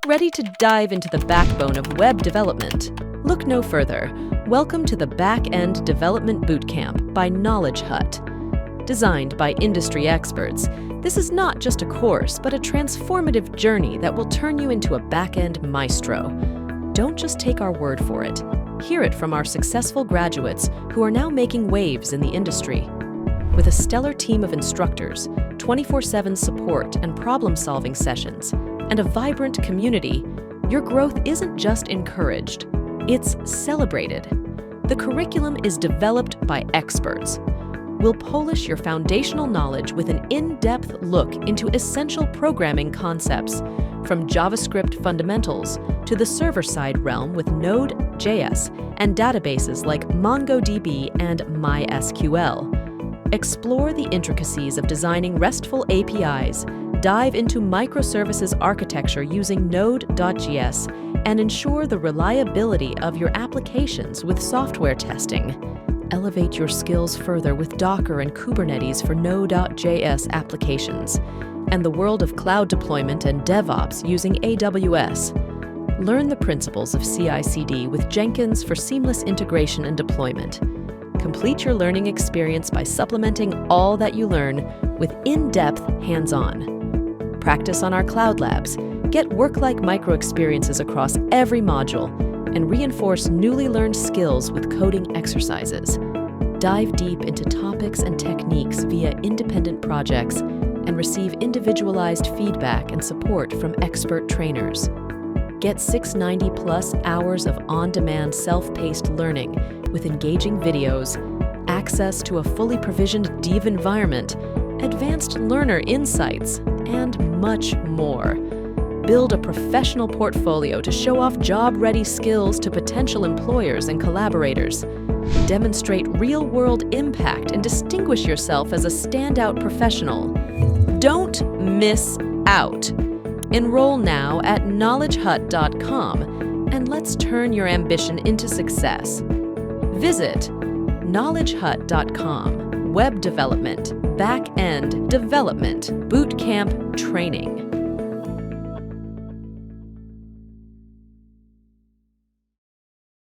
Ready to dive into the backbone of web development? Look no further. Welcome to the Back-End Development Bootcamp by KnowledgeHut. Designed by industry experts, this is not just a course, but a transformative journey that will turn you into a back-end maestro. Don't just take our word for it. Hear it from our successful graduates who are now making waves in the industry. With a stellar team of instructors, 24/7 support and problem-solving sessions, and a vibrant community, your growth isn't just encouraged, it's celebrated. The curriculum is developed by experts. We'll polish your foundational knowledge with an in-depth look into essential programming concepts, from JavaScript fundamentals to the server-side realm with Node.js and databases like MongoDB and MySQL. Explore the intricacies of designing RESTful APIs, dive into microservices architecture using Node.js, and ensure the reliability of your applications with software testing. Elevate your skills further with Docker and Kubernetes for Node.js applications, and the world of cloud deployment and DevOps using AWS. Learn the principles of CI/CD with Jenkins for seamless integration and deployment. Complete your learning experience by supplementing all that you learn with in-depth hands-on. Practice on our cloud labs, get work-like micro-experiences across every module, and reinforce newly learned skills with coding exercises. Dive deep into topics and techniques via independent projects and receive individualized feedback and support from expert trainers. Get 690+ hours of on-demand self-paced learning with engaging videos, access to a fully provisioned dev environment, advanced learner insights, and much more. Build a professional portfolio to show off job-ready skills to potential employers and collaborators. Demonstrate real-world impact and distinguish yourself as a standout professional. Don't miss out. Enroll now at knowledgehut.com and let's turn your ambition into success. Visit knowledgehut.com. Web Development, Back-End Development Bootcamp Training.